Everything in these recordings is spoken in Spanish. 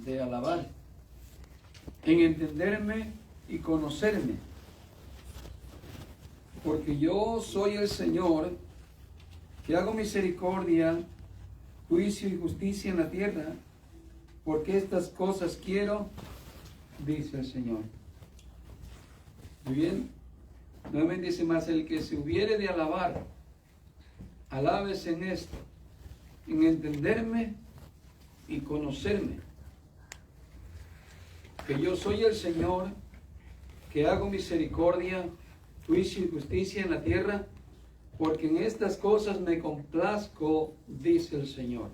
de alabar, en entenderme y conocerme. Porque yo soy el Señor, que hago misericordia, juicio y justicia en la tierra, porque estas cosas quiero, dice el Señor. Muy bien. Nuevamente dice más, el que se hubiere de alabar, alabes en esto, en entenderme y conocerme. Que yo soy el Señor, que hago misericordia, juicio y justicia en la tierra, porque en estas cosas me complazco, dice el Señor.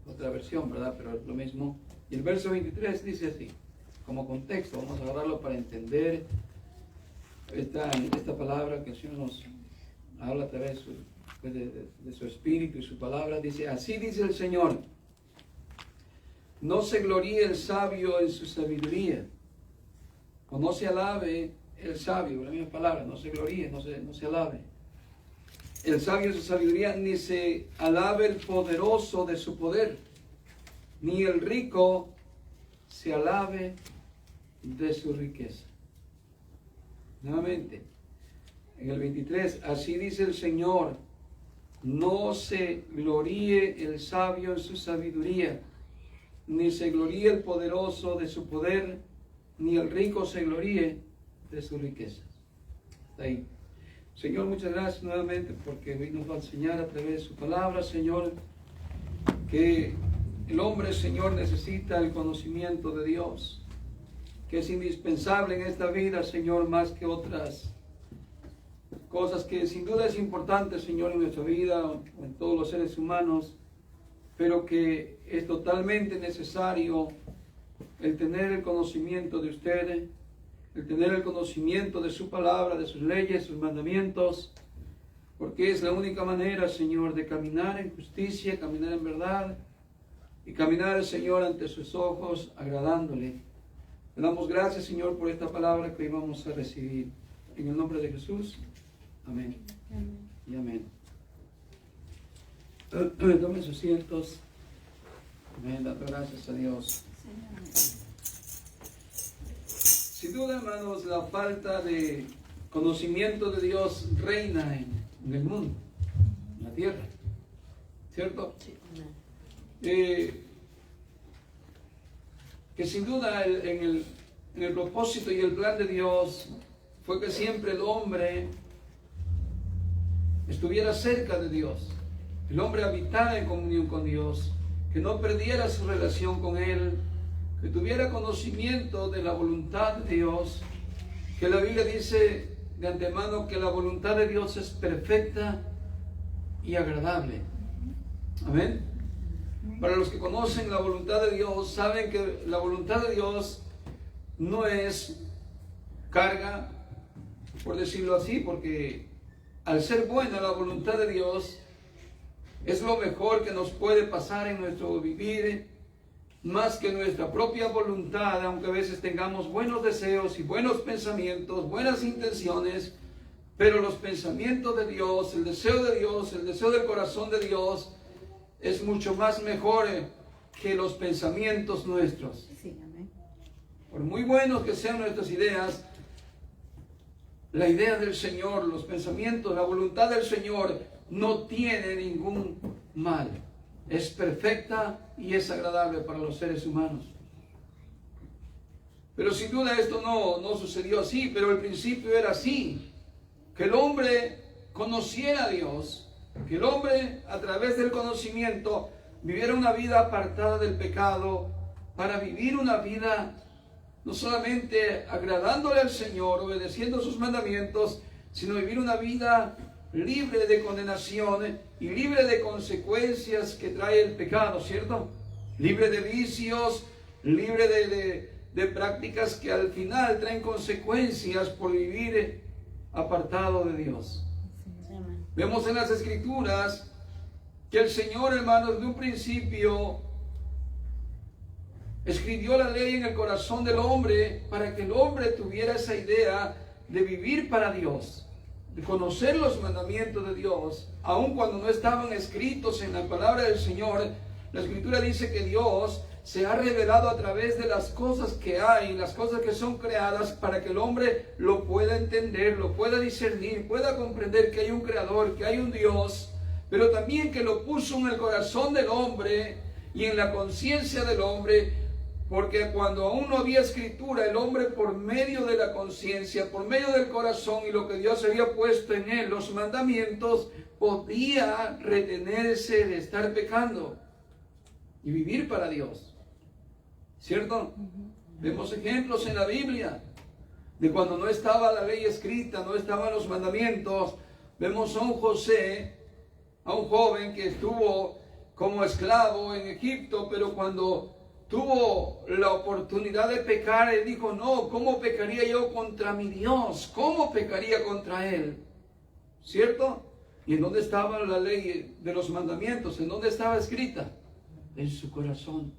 Otra versión, ¿verdad? Pero es lo mismo. Y el verso 23 dice así, como contexto, vamos a agarrarlo para entender esta palabra que el Señor nos habla a través de su Espíritu y su palabra. Dice, así dice el Señor, no se gloríe el sabio en su sabiduría, o no se alabe el sabio, la misma palabra, no se gloríe, no se alabe el sabio en su sabiduría, ni se alabe el poderoso de su poder, ni el rico se alabe de su riqueza. Nuevamente, en el 23, así dice el Señor, no se gloríe el sabio en su sabiduría, ni se gloríe el poderoso de su poder, ni el rico se gloríe de su riqueza. Hasta ahí. Señor, muchas gracias nuevamente porque hoy nos va a enseñar a través de su palabra, Señor, que el hombre, Señor, necesita el conocimiento de Dios, que es indispensable en esta vida, Señor, más que otras cosas que sin duda es importante, Señor, en nuestra vida, en todos los seres humanos, pero que es totalmente necesario el tener el conocimiento de usted, el tener el conocimiento de su palabra, de sus leyes, sus mandamientos, porque es la única manera, Señor, de caminar en justicia, caminar en verdad y caminar, Señor, ante sus ojos, agradándole. Le damos gracias, Señor, por esta palabra que hoy vamos a recibir. En el nombre de Jesús, amén. Amén. Y amén. Tomen sus asientos. Amén. Dando gracias a Dios. Sin duda, hermanos, la falta de conocimiento de Dios reina en el mundo, en la tierra. ¿Cierto? Sí. Que sin duda en el propósito y el plan de Dios fue que siempre el hombre estuviera cerca de Dios, el hombre habitara en comunión con Dios, que no perdiera su relación con Él, que tuviera conocimiento de la voluntad de Dios, que la Biblia dice de antemano que la voluntad de Dios es perfecta y agradable. Amén. Para los que conocen la voluntad de Dios, saben que la voluntad de Dios no es carga, por decirlo así, porque al ser buena la voluntad de Dios, es lo mejor que nos puede pasar en nuestro vivir, más que nuestra propia voluntad, aunque a veces tengamos buenos deseos y buenos pensamientos, buenas intenciones, pero los pensamientos de Dios, el deseo del corazón de Dios, es mucho más mejor que los pensamientos nuestros. Sí, amén. Por muy buenos que sean nuestras ideas, la idea del Señor, los pensamientos, la voluntad del Señor no tiene ningún mal. Es perfecta y es agradable para los seres humanos. Pero sin duda esto no sucedió así, pero al principio era así. Que el hombre conociera a Dios, que el hombre a través del conocimiento viviera una vida apartada del pecado, para vivir una vida no solamente agradándole al Señor, obedeciendo sus mandamientos, sino vivir una vida libre de condenación y libre de consecuencias que trae el pecado, ¿cierto? Libre de vicios, libre de prácticas que al final traen consecuencias por vivir apartado de Dios. Vemos en las Escrituras que el Señor, hermanos, de un principio escribió la ley en el corazón del hombre para que el hombre tuviera esa idea de vivir para Dios, de conocer los mandamientos de Dios, aun cuando no estaban escritos en la palabra del Señor. La Escritura dice que Dios se ha revelado a través de las cosas que hay, las cosas que son creadas, para que el hombre lo pueda entender, lo pueda discernir, pueda comprender que hay un creador, que hay un Dios, pero también que lo puso en el corazón del hombre y en la conciencia del hombre, porque cuando aún no había escritura, el hombre por medio de la conciencia, por medio del corazón y lo que Dios había puesto en él, los mandamientos, podía retenerse de estar pecando y vivir para Dios. ¿Cierto? Vemos ejemplos en la Biblia de cuando no estaba la ley escrita, no estaban los mandamientos. Vemos a un José, a un joven que estuvo como esclavo en Egipto, pero cuando tuvo la oportunidad de pecar, él dijo: no, ¿cómo pecaría yo contra mi Dios? ¿Cómo pecaría contra Él? ¿Cierto? ¿Y en dónde estaba la ley de los mandamientos? ¿En dónde estaba escrita? En su corazón.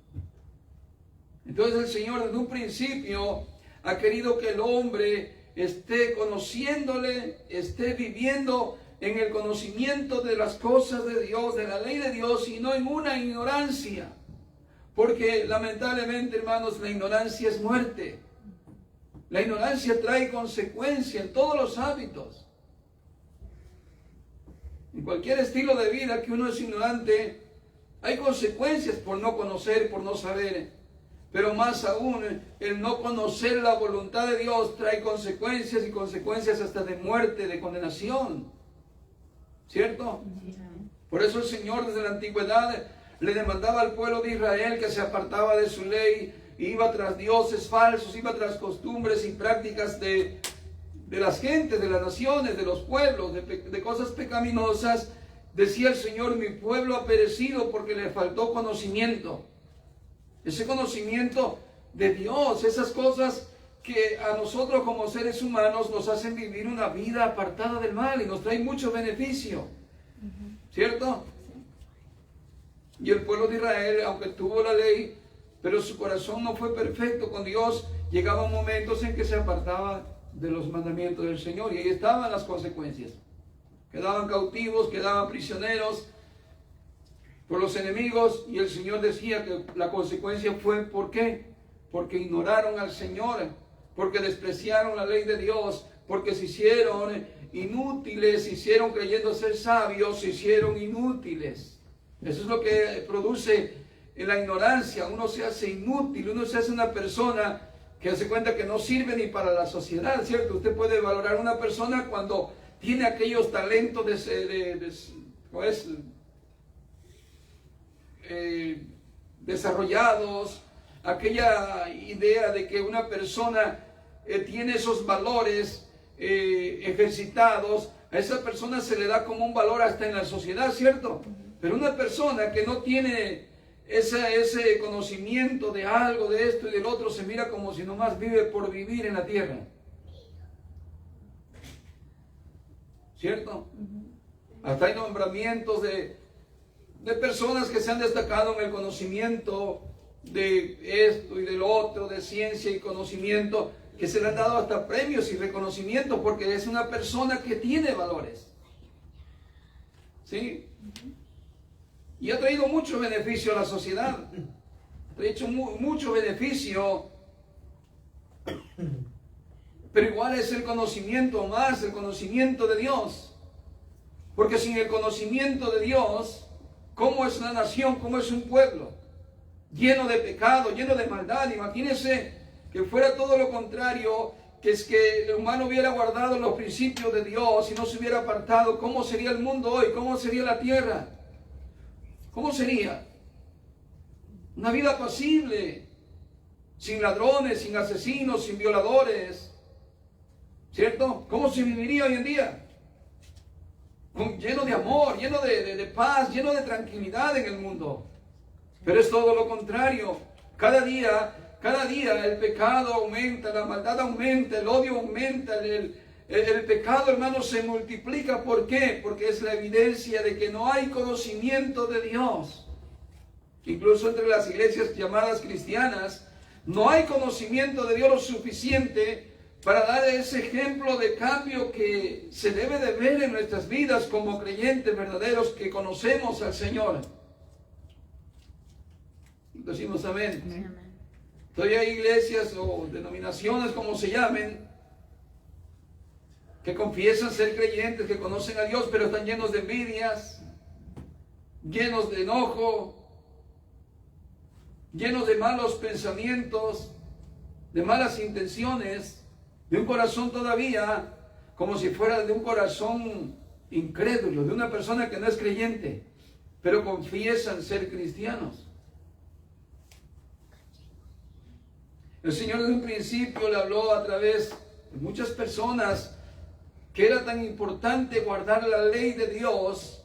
Entonces el Señor desde un principio ha querido que el hombre esté conociéndole, esté viviendo en el conocimiento de las cosas de Dios, de la ley de Dios, y no en una ignorancia. Porque lamentablemente, hermanos, la ignorancia es muerte. La ignorancia trae consecuencia en todos los hábitos. En cualquier estilo de vida que uno es ignorante, hay consecuencias por no conocer, por no saber. Pero más aún, el no conocer la voluntad de Dios trae consecuencias, y consecuencias hasta de muerte, de condenación. ¿Cierto? Por eso el Señor desde la antigüedad le demandaba al pueblo de Israel que se apartaba de su ley, iba tras dioses falsos, iba tras costumbres y prácticas de las gentes, de las naciones, de los pueblos, de cosas pecaminosas. Decía el Señor: mi pueblo ha perecido porque le faltó conocimiento. Ese conocimiento de Dios, esas cosas que a nosotros como seres humanos nos hacen vivir una vida apartada del mal y nos trae mucho beneficio. ¿Cierto? Y el pueblo de Israel, aunque tuvo la ley, pero su corazón no fue perfecto con Dios, llegaban momentos en que se apartaba de los mandamientos del Señor, y ahí estaban las consecuencias. Quedaban cautivos, quedaban prisioneros por los enemigos, y el Señor decía que la consecuencia fue, ¿por qué? Porque ignoraron al Señor, porque despreciaron la ley de Dios, porque se hicieron inútiles, se hicieron creyendo ser sabios, se hicieron inútiles. Eso es lo que produce en la ignorancia. Uno se hace inútil, uno se hace una persona que hace cuenta que no sirve ni para la sociedad, ¿cierto? Usted puede valorar a una persona cuando tiene aquellos talentos desarrollados, aquella idea de que una persona tiene esos valores ejercitados. A esa persona se le da como un valor hasta en la sociedad, ¿cierto? Pero una persona que no tiene ese conocimiento de algo, de esto y del otro, se mira como si nomás vive por vivir en la tierra. ¿Cierto? Hasta hay nombramientos de personas que se han destacado en el conocimiento de esto y del otro, de ciencia y conocimiento, que se le han dado hasta premios y reconocimientos porque es una persona que tiene valores. ¿Sí? Y ha traído mucho beneficio a la sociedad. Ha hecho mucho beneficio. Pero igual es el conocimiento más, el conocimiento de Dios. Porque sin el conocimiento de Dios, ¿cómo es una nación? ¿Cómo es un pueblo? Lleno de pecado, lleno de maldad. Imagínense que fuera todo lo contrario, que es que el humano hubiera guardado los principios de Dios y no se hubiera apartado. ¿Cómo sería el mundo hoy? ¿Cómo sería la tierra? ¿Cómo sería? Una vida apacible, sin ladrones, sin asesinos, sin violadores. ¿Cierto? ¿Cómo se viviría hoy en día? Lleno de amor, lleno de paz, lleno de tranquilidad en el mundo. Pero es todo lo contrario. Cada día el pecado aumenta, la maldad aumenta, el odio aumenta, el pecado, hermano, se multiplica. ¿Por qué? Porque es la evidencia de que no hay conocimiento de Dios. Incluso entre las iglesias llamadas cristianas, no hay conocimiento de Dios lo suficiente para dar ese ejemplo de cambio que se debe de ver en nuestras vidas como creyentes verdaderos que conocemos al Señor. Decimos amén. Amén. Todavía hay iglesias o denominaciones, como se llamen, que confiesan ser creyentes, que conocen a Dios, pero están llenos de envidias, llenos de enojo, llenos de malos pensamientos, de malas intenciones, de un corazón todavía como si fuera de un corazón incrédulo, de una persona que no es creyente, pero confiesan ser cristianos. El Señor desde un principio le habló a través de muchas personas que era tan importante guardar la ley de Dios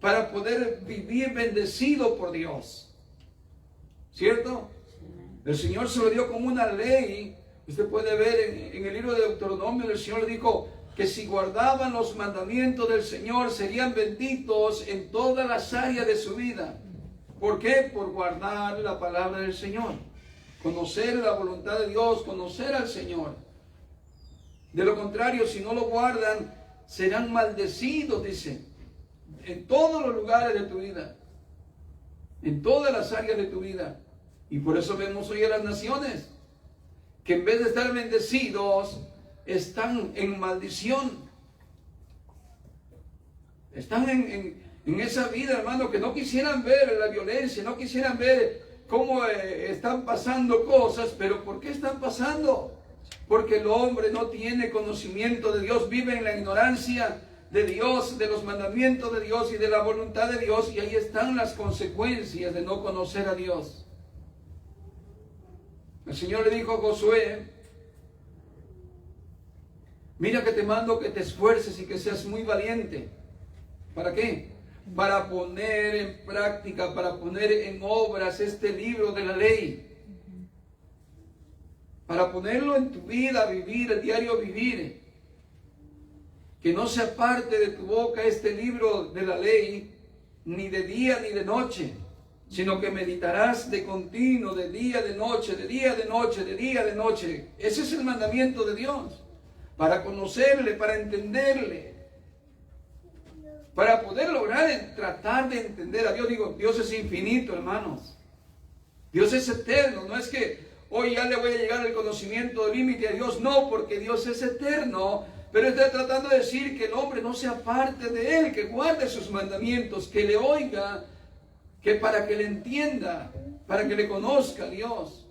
para poder vivir bendecido por Dios. ¿Cierto? El Señor se lo dio como una ley. Usted puede ver en el libro de Deuteronomio, el Señor dijo que si guardaban los mandamientos del Señor serían benditos en todas las áreas de su vida. ¿Por qué? Por guardar la palabra del Señor. Conocer la voluntad de Dios, conocer al Señor. De lo contrario, si no lo guardan, serán maldecidos, dice, en todos los lugares de tu vida, en todas las áreas de tu vida. Y por eso vemos hoy a las naciones, que en vez de estar bendecidos, están en maldición. Están en esa vida, hermano, que no quisieran ver la violencia, no quisieran ver cómo están pasando cosas. Pero ¿por qué están pasando? Porque el hombre no tiene conocimiento de Dios, vive en la ignorancia de Dios, de los mandamientos de Dios y de la voluntad de Dios, y ahí están las consecuencias de no conocer a Dios. El Señor le dijo a Josué: mira que te mando que te esfuerces y que seas muy valiente. ¿Para qué? Para poner en práctica, para poner en obras este libro de la ley. Para ponerlo en tu vida, vivir, el diario vivir. Que no se aparte de tu boca este libro de la ley, ni de día ni de noche, sino que meditarás de continuo, de día, de noche, de día, de noche, de día, de noche. Ese es el mandamiento de Dios. Para conocerle, para entenderle, para poder lograr tratar de entender a Dios. Digo, Dios es infinito, hermanos. Dios es eterno. No es que hoy ya le voy a llegar al conocimiento del límite a Dios. No, porque Dios es eterno. Pero está tratando de decir que el hombre no se aparte de Él, que guarde sus mandamientos, que le oiga, que para que le entienda, para que le conozca a Dios.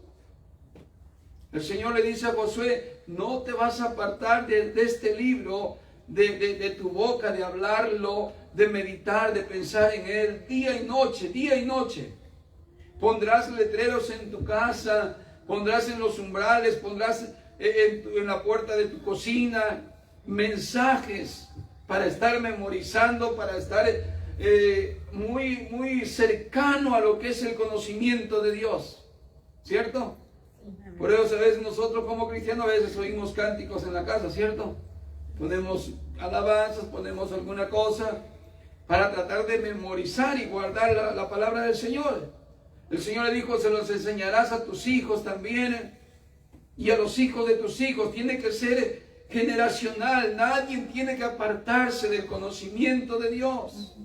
El Señor le dice a Josué: no te vas a apartar de este libro, de tu boca, de hablarlo, de meditar, de pensar en él, día y noche, día y noche. Pondrás letreros en tu casa, pondrás en los umbrales, pondrás en la puerta de tu cocina, mensajes para estar memorizando, para estar muy cercano a lo que es el conocimiento de Dios. ¿Cierto? Por eso a veces nosotros como cristianos a veces oímos cánticos en la casa, ¿cierto? Ponemos alabanzas, ponemos alguna cosa para tratar de memorizar y guardar la palabra del Señor. El Señor le dijo: se los enseñarás a tus hijos también y a los hijos de tus hijos. Tiene que ser generacional. Nadie tiene que apartarse del conocimiento de Dios.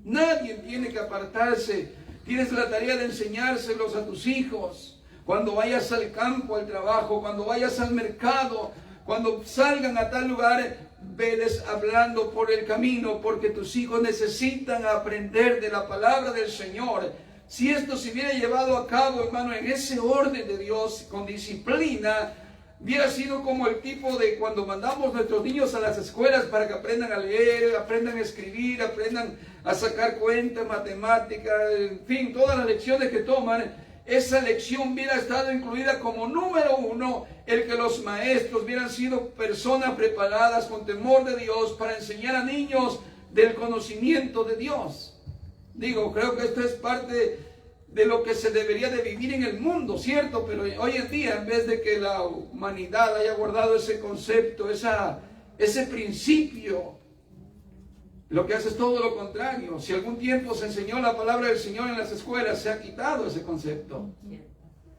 Nadie tiene que apartarse. Tienes la tarea de enseñárselos a tus hijos. Cuando vayas al campo, al trabajo, cuando vayas al mercado, cuando salgan a tal lugar, veles hablando por el camino, porque tus hijos necesitan aprender de la palabra del Señor. Si esto se hubiera llevado a cabo, hermano, en ese orden de Dios, con disciplina, hubiera sido como el tipo de cuando mandamos nuestros niños a las escuelas para que aprendan a leer, aprendan a escribir, aprendan a sacar cuentas, matemáticas, en fin, todas las lecciones que toman. Esa lección hubiera estado incluida como número uno, el que los maestros hubieran sido personas preparadas con temor de Dios para enseñar a niños del conocimiento de Dios. Digo, creo que esto es parte de lo que se debería de vivir en el mundo, ¿cierto? Pero hoy en día, en vez de que la humanidad haya guardado ese concepto, ese principio, lo que hace es todo lo contrario. Si algún tiempo se enseñó la palabra del Señor en las escuelas, se ha quitado ese concepto.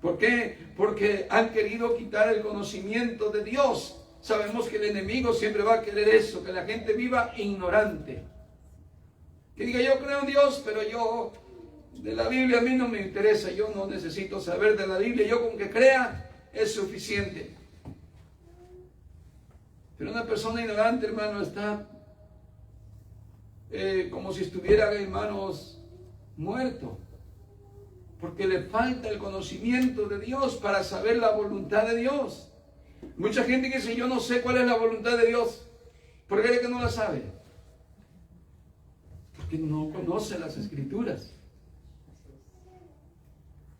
¿Por qué? Porque han querido quitar el conocimiento de Dios. Sabemos que el enemigo siempre va a querer eso, que la gente viva ignorante. Que diga: yo creo en Dios, pero yo de la Biblia a mí no me interesa, yo no necesito saber de la Biblia, yo con que crea es suficiente. Pero una persona ignorante, hermano, está como si estuviera, hermanos, muerto, porque le falta el conocimiento de Dios para saber la voluntad de Dios. Mucha gente que dice, yo no sé cuál es la voluntad de Dios. ¿Por qué es que no la sabe? Porque no conoce las Escrituras.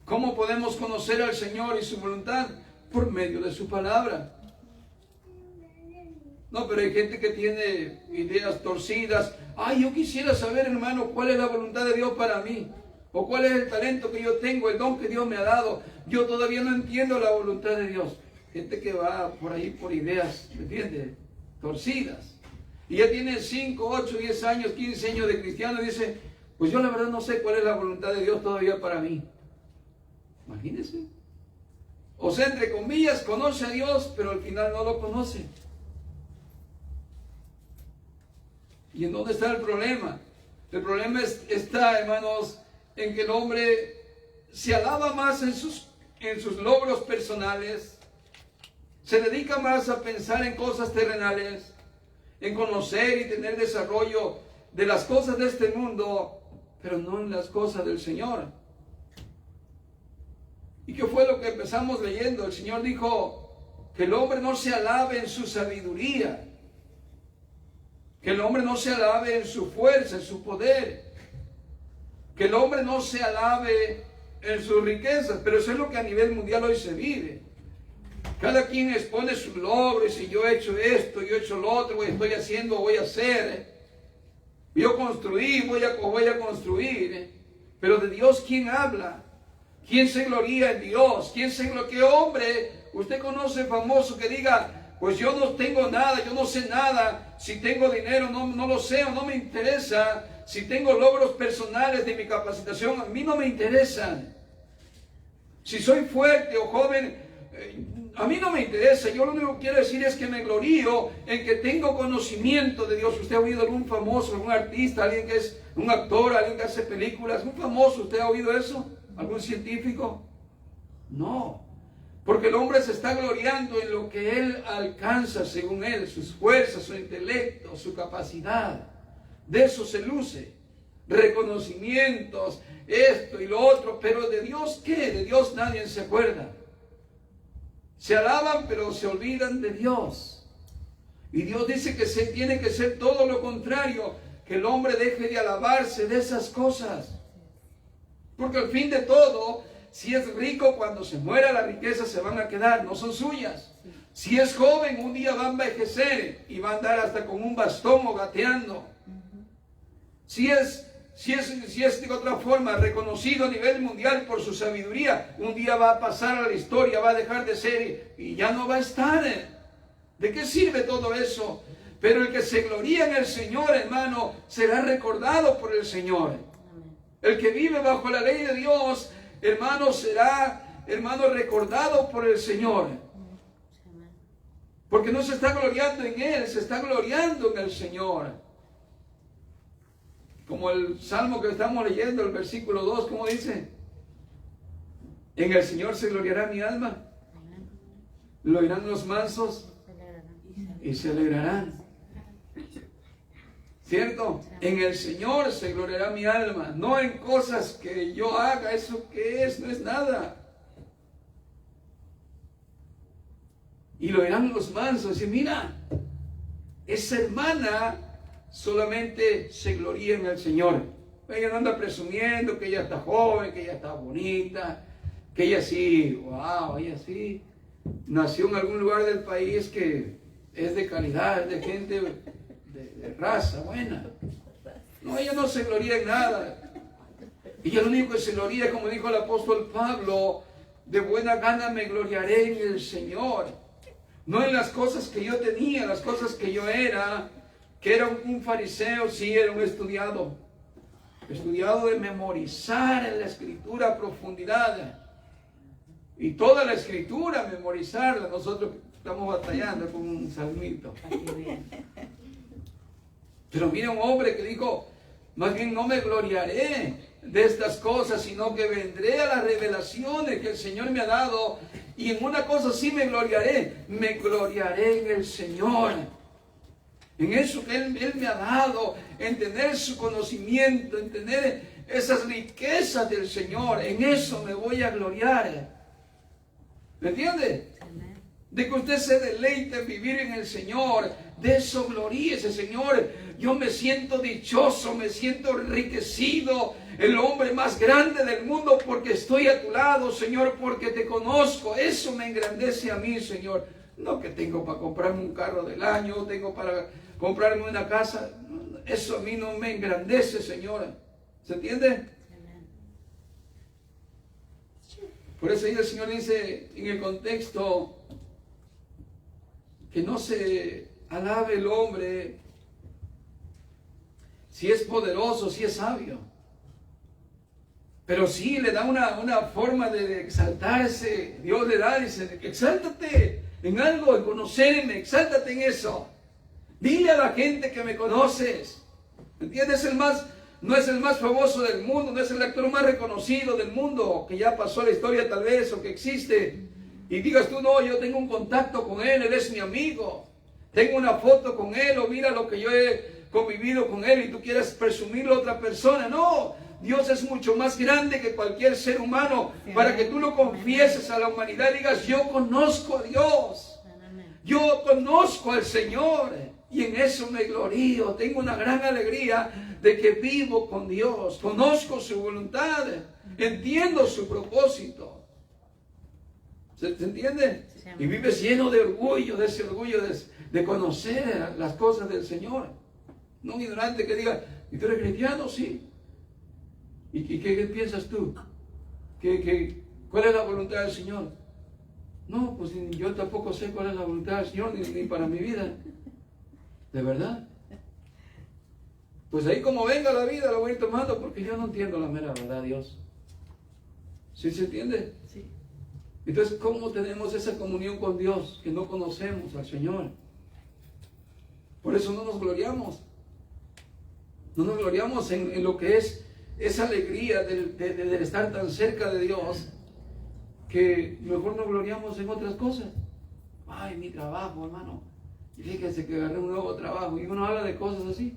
¿Cómo podemos conocer al Señor y su voluntad? Por medio de su palabra. No, pero hay gente que tiene ideas torcidas. Ay, yo quisiera saber, hermano, cuál es la voluntad de Dios para mí. O cuál es el talento que yo tengo, el don que Dios me ha dado. Yo todavía no entiendo la voluntad de Dios. Gente que va por ahí por ideas, ¿me entiendes? Torcidas. Y ya tiene 5, 8, 10 años, 15 años de cristiano y dice, pues yo la verdad no sé cuál es la voluntad de Dios todavía para mí. Imagínense. O sea, entre comillas, conoce a Dios, pero al final no lo conoce. ¿Y en dónde está el problema? El problema está, hermanos, en que el hombre se alaba más en sus logros personales, se dedica más a pensar en cosas terrenales, en conocer y tener desarrollo de las cosas de este mundo, pero no en las cosas del Señor. ¿Y qué fue lo que empezamos leyendo? El Señor dijo que el hombre no se alabe en su sabiduría, que el hombre no se alabe en su fuerza, en su poder, que el hombre no se alabe en sus riquezas, pero eso es lo que a nivel mundial hoy se vive. Cada quien expone sus logros, y yo he hecho esto, yo he hecho lo otro, estoy haciendo, voy a hacer. Yo construí, voy a construir. Pero de Dios, ¿quién habla? ¿Quién se gloria en Dios? ¿Qué hombre usted conoce famoso que diga, pues yo no tengo nada, yo no sé nada, si tengo dinero no lo sé o no me interesa, si tengo logros personales de mi capacitación, a mí no me interesan. Si soy fuerte o joven, a mí no me interesa. Yo lo único que quiero decir es que me glorío en que tengo conocimiento de Dios. ¿Usted ha oído algún famoso, algún artista, alguien que es un actor, alguien que hace películas, un famoso? ¿Usted ha oído eso? ¿Algún científico? No, porque el hombre se está gloriando en lo que él alcanza según él, sus fuerzas, su intelecto, su capacidad. De eso se luce. Reconocimientos, esto y lo otro, pero ¿de Dios qué? De Dios nadie se acuerda. Se alaban, pero se olvidan de Dios. Y Dios dice que tiene que ser todo lo contrario, que el hombre deje de alabarse de esas cosas. Porque al fin de todo, si es rico, cuando se muera las riquezas se van a quedar, no son suyas. Si es joven, un día va a envejecer y va a andar hasta con un bastón o gateando. Si es de otra forma reconocido a nivel mundial por su sabiduría, un día va a pasar a la historia, va a dejar de ser y ya no va a estar. ¿De qué sirve todo eso? Pero el que se gloría en el Señor, hermano, será recordado por el Señor. El que vive bajo la ley de Dios, hermano, será, hermano, recordado por el Señor. Porque no se está gloriando en Él, se está gloriando en el Señor. Como el salmo que estamos leyendo, el versículo 2, ¿cómo dice? En el Señor se gloriará mi alma. Lo oirán los mansos y se alegrarán. ¿Cierto? En el Señor se gloriará mi alma. No en cosas que yo haga. ¿Eso qué es? No es nada. Y lo oirán los mansos. Y mira, esa hermana solamente se gloría en el Señor. Ella no anda presumiendo que ella está joven, que ella está bonita, que ella sí, wow, ella sí nació en algún lugar del país que es de calidad, es de gente de raza buena. No, ella no se gloría en nada. Ella lo único que se gloría, como dijo el apóstol Pablo, de buena gana me gloriaré en el Señor. No en las cosas que yo tenía, las cosas que yo era, que era un fariseo, sí, era un estudiado de memorizar en la Escritura a profundidad. Y toda la Escritura, memorizarla. Nosotros estamos batallando con un salmito. Pero mira un hombre que dijo, más bien no me gloriaré de estas cosas, sino que vendré a las revelaciones que el Señor me ha dado. Y en una cosa sí me gloriaré en el Señor. En eso que Él me ha dado, en tener su conocimiento, en tener esas riquezas del Señor. En eso me voy a gloriar. ¿Me entiende? De que usted se deleite en vivir en el Señor. De eso gloríese, Señor. Yo me siento dichoso, me siento enriquecido, el hombre más grande del mundo, porque estoy a tu lado, Señor, porque te conozco. Eso me engrandece a mí, Señor. No que tengo para comprarme un carro del año, tengo para comprarme una casa. Eso a mí no me engrandece, Señor. ¿Se entiende? Por eso ahí el Señor dice en el contexto que no se alabe el hombre si es poderoso, si es sabio. Pero sí le da una forma de exaltarse. Dios le da, dice, exáltate en algo, en conocerme, exáltate en eso. Dile a la gente que me conoces. ¿Entiendes? No es el más famoso del mundo, no es el actor más reconocido del mundo, que ya pasó la historia tal vez, o que existe. Y digas tú, no, yo tengo un contacto con él es mi amigo. Tengo una foto con él, o mira lo que yo he convivido con él, y tú quieres presumirlo a otra persona. No, Dios es mucho más grande que cualquier ser humano, para que tú lo confieses a la humanidad y digas, yo conozco a Dios. Yo conozco al Señor. Y en eso me glorío. Tengo una gran alegría de que vivo con Dios. Conozco su voluntad. Entiendo su propósito. ¿Se entiende? Y vives lleno de orgullo, de ese orgullo de conocer las cosas del Señor. No un ignorante que diga, ¿y tú eres cristiano? Sí. ¿Y qué piensas tú? ¿Cuál es la voluntad del Señor? No, pues yo tampoco sé cuál es la voluntad del Señor, ni para mi vida. ¿De verdad? Pues ahí como venga la vida la voy a ir tomando, porque yo no entiendo la mera verdad, Dios. ¿Sí se entiende? Sí. Entonces, ¿cómo tenemos esa comunión con Dios que no conocemos al Señor? Por eso no nos gloriamos. No nos gloriamos en lo que es esa alegría de estar tan cerca de Dios, que mejor nos gloriamos en otras cosas. Ay, mi trabajo, hermano. Fíjese que agarré un nuevo trabajo, y uno habla de cosas así.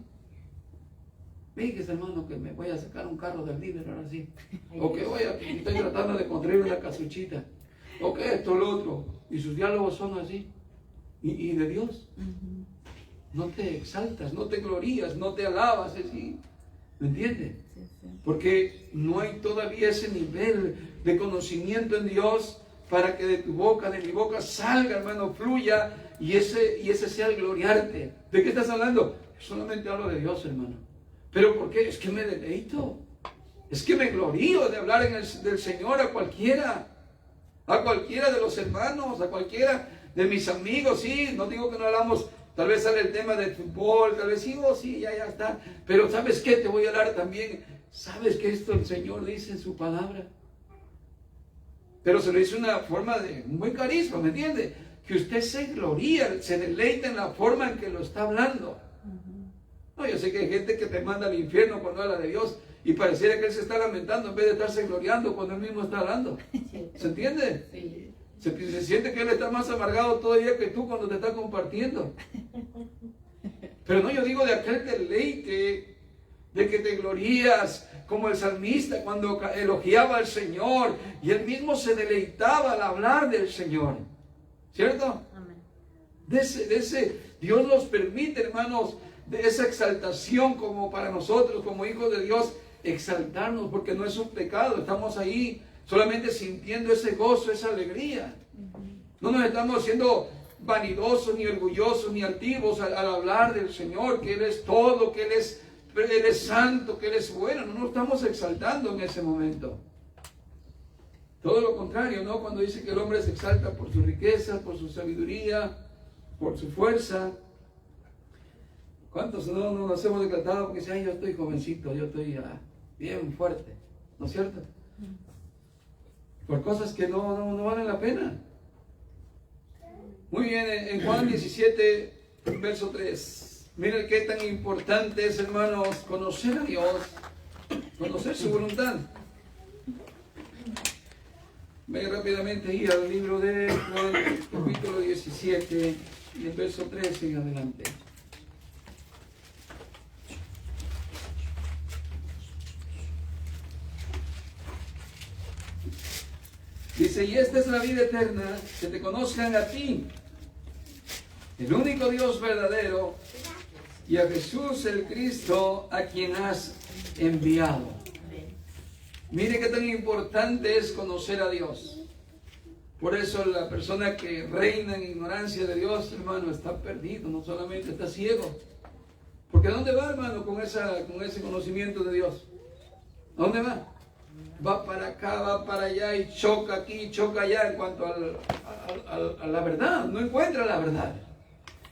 Fíjese, hermano, que me voy a sacar un carro del líder ahora sí. O que estoy tratando de construir una casuchita. O que esto, lo otro. Y sus diálogos son así. Y de Dios. No te exaltas, no te glorías, no te alabas, así. ¿Me entiendes? Porque no hay todavía ese nivel de conocimiento en Dios para que de tu boca, de mi boca salga, hermano, fluya, y ese sea el gloriarte. ¿De qué estás hablando? Solamente hablo de Dios, hermano. ¿Pero por qué? Es que me deleito. Es que me glorío de hablar del Señor a cualquiera de los hermanos, a cualquiera de mis amigos. Sí, no digo que no hablamos, tal vez sale el tema del fútbol, tal vez sí, sí, ya está. Pero ¿sabes qué? Te voy a hablar también. ¿Sabes que esto el Señor dice en su palabra? Pero se lo dice una forma de un buen carisma, ¿me entiende? Que usted se gloría, se deleita en la forma en que lo está hablando. No, yo sé que hay gente que te manda al infierno cuando habla de Dios, y pareciera que Él se está lamentando en vez de estarse gloriando cuando Él mismo está hablando. ¿Se entiende? Sí. Se siente que Él está más amargado todavía que tú cuando te está compartiendo. Pero no, yo digo de aquel deleite, de que te glorías, como el salmista cuando elogiaba al Señor, y él mismo se deleitaba al hablar del Señor. ¿Cierto? Amén. De ese, Dios nos permite, hermanos, de esa exaltación, como para nosotros, como hijos de Dios, exaltarnos, porque no es un pecado. Estamos ahí solamente sintiendo ese gozo, esa alegría. No nos estamos haciendo vanidosos, ni orgullosos, ni altivos al hablar del Señor, que Él es todo, que Él es santo, que Él es bueno. No nos estamos exaltando en ese momento. Todo lo contrario, ¿no? Cuando dice que el hombre se exalta por su riqueza, por su sabiduría, por su fuerza. ¿Cuántos no nos hemos declarado porque dicen, ay, yo estoy jovencito, yo estoy bien fuerte? ¿No es cierto? Por cosas que no valen la pena. Muy bien, en Juan 17, verso 3. Miren qué tan importante es, hermanos, conocer a Dios. Conocer su voluntad. Vaya rápidamente ahí al libro de Juan, capítulo 17, y el verso 13 en adelante. Dice, y esta es la vida eterna, que te conozcan a ti, el único Dios verdadero, y a Jesús el Cristo, a quien has enviado. Mire qué tan importante es conocer a Dios. Por eso la persona que reina en ignorancia de Dios, hermano, está perdido, no solamente está ciego. Porque ¿a dónde va, hermano, con ese conocimiento de Dios? ¿A dónde va? Va para acá, va para allá y choca aquí, choca allá en cuanto a la verdad. No encuentra la verdad.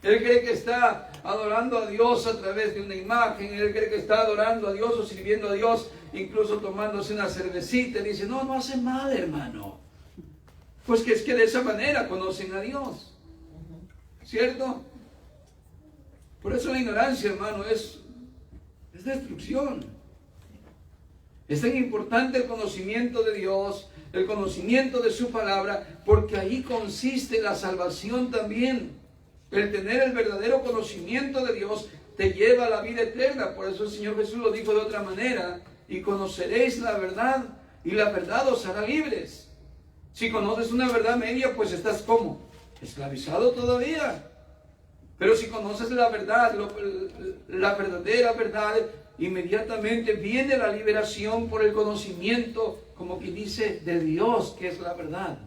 Él cree que está adorando a Dios a través de una imagen. Él cree que está adorando a Dios o sirviendo a Dios, incluso tomándose una cervecita. Y dice, no hace mal, hermano. Pues que es que de esa manera conocen a Dios. ¿Cierto? Por eso la ignorancia, hermano, es destrucción. Es tan importante el conocimiento de Dios, el conocimiento de su palabra, porque ahí consiste la salvación también. El tener el verdadero conocimiento de Dios te lleva a la vida eterna. Por eso el Señor Jesús lo dijo de otra manera, y conoceréis la verdad, y la verdad os hará libres. Si conoces una verdad media, pues estás ¿cómo? Esclavizado todavía. Pero si conoces la verdad, la verdadera verdad, inmediatamente viene la liberación por el conocimiento, como quien dice, de Dios, que es la verdad.